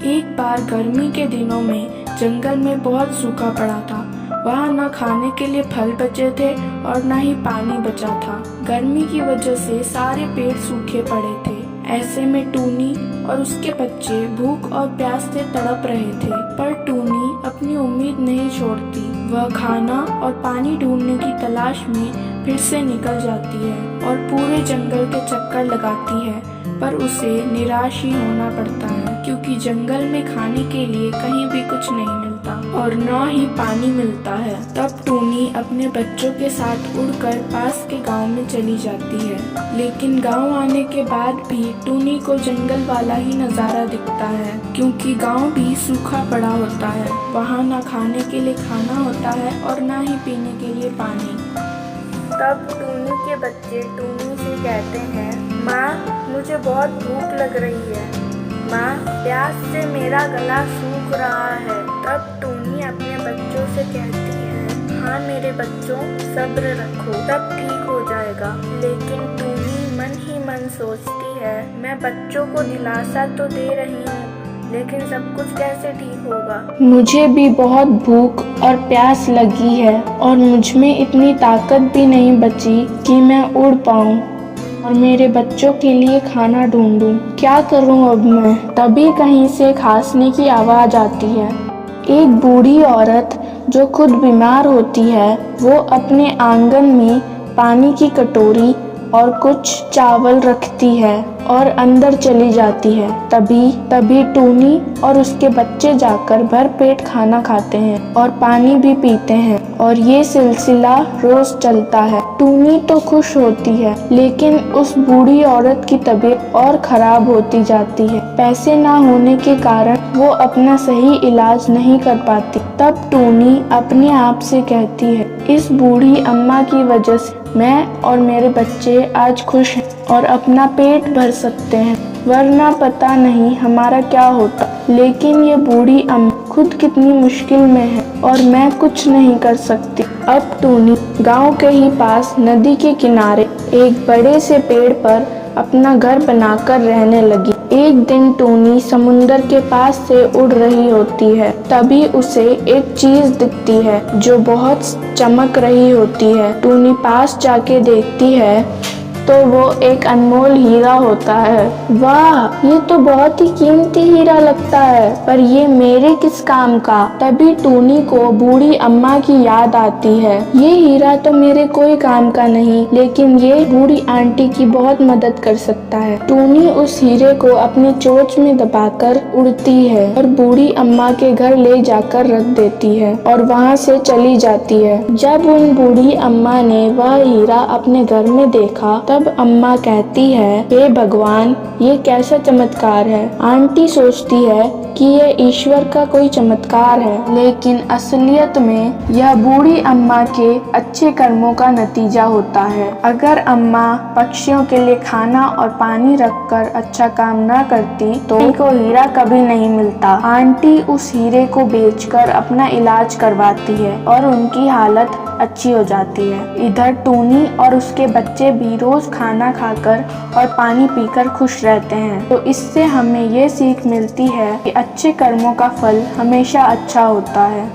एक बार गर्मी के दिनों में जंगल में बहुत सूखा पड़ा था। वहाँ न खाने के लिए फल बचे थे और न ही पानी बचा था। गर्मी की वजह से सारे पेड़ सूखे पड़े थे। ऐसे में टूनी और उसके बच्चे भूख और प्यास से तड़प रहे थे, पर टूनी अपनी उम्मीद नहीं छोड़ती। वह खाना और पानी ढूंढने की तलाश में फिर से निकल जाती है और पूरे जंगल के चक्कर लगाती है, पर उसे निराश ही होना पड़ता है, क्योंकि जंगल में खाने के लिए कहीं भी कुछ नहीं मिलता और न ही पानी मिलता है। तब टूनी अपने बच्चों के साथ उड़कर पास के गांव में चली जाती है, लेकिन गांव आने के बाद भी टूनी को जंगल वाला ही नज़ारा दिखता है, क्योंकि गांव भी सूखा पड़ा होता है। वहाँ न खाने के लिए खाना होता है और न ही पीने के लिए पानी। तब टूनी के बच्चे टूनी से कहते हैं, माँ मुझे बहुत भूख लग रही है, माँ प्यास से मेरा गला सूख रहा है। तब टूनी अपने बच्चों से कहती है, हाँ मेरे बच्चों सब्र रखो, सब ठीक हो जाएगा। लेकिन टूनी मन ही मन सोचती है, मैं बच्चों को दिलासा तो दे रही हूँ, लेकिन सब कुछ कैसे ठीक होगा। मुझे भी बहुत भूख और प्यास लगी है और मुझ में इतनी ताकत भी नहीं बची कि मैं उड़ पाऊँ और मेरे बच्चों के लिए खाना ढूंढूं। क्या करूं अब मैं? तभी कहीं से खांसने की आवाज़ आती है। एक बूढ़ी औरत जो खुद बीमार होती है, वो अपने आंगन में पानी की कटोरी और कुछ चावल रखती है और अंदर चली जाती है। तभी टूनी और उसके बच्चे जाकर भर पेट खाना खाते हैं और पानी भी पीते हैं और ये सिलसिला रोज चलता है। टूनी तो खुश होती है, लेकिन उस बूढ़ी औरत की तबीयत और खराब होती जाती है। पैसे ना होने के कारण वो अपना सही इलाज नहीं कर पाती। तब टूनी अपने आप से कहती है, इस बूढ़ी अम्मा की वजह से मैं और मेरे बच्चे आज खुश हैं और अपना पेट भर सकते हैं, वरना पता नहीं हमारा क्या होता। लेकिन ये बूढ़ी अम्मा खुद कितनी मुश्किल में है और मैं कुछ नहीं कर सकती। अब टूनी गांव के ही पास नदी के किनारे एक बड़े से पेड़ पर अपना घर बनाकर रहने लगी। एक दिन टूनी समुंदर के पास से उड़ रही होती है। तभी उसे एक चीज दिखती है जो बहुत चमक रही होती है। टूनी पास जाके देखती है तो वो एक अनमोल हीरा होता है। वाह, ये तो बहुत ही कीमती हीरा लगता है, पर ये मेरे किस काम का? तभी टूनी को बूढ़ी अम्मा की याद आती है। ये हीरा तो मेरे कोई काम का नहीं, लेकिन ये बूढ़ी आंटी की बहुत मदद कर सकता है। टूनी उस हीरे को अपनी चोंच में दबाकर उड़ती है और बूढ़ी अम्मा के घर ले जाकर रख देती है और वहाँ से चली जाती है। जब उन बूढ़ी अम्मा ने वह हीरा अपने घर में देखा, तब अम्मा कहती है, हे भगवान, ये कैसा चमत्कार है। आंटी सोचती है कि ये ईश्वर का कोई चमत्कार है, लेकिन असलियत में यह बूढ़ी अम्मा के अच्छे कर्मों का नतीजा होता है। अगर अम्मा पक्षियों के लिए खाना और पानी रखकर अच्छा काम न करती तो इनको हीरा कभी नहीं मिलता। आंटी उस हीरे को बेचकर अपना इलाज करवाती है और उनकी हालत अच्छी हो जाती है। इधर टूनी और उसके बच्चे भी रोज खाना खाकर और पानी पीकर खुश रहते हैं। तो इससे हमें ये सीख मिलती है कि अच्छे कर्मों का फल हमेशा अच्छा होता है।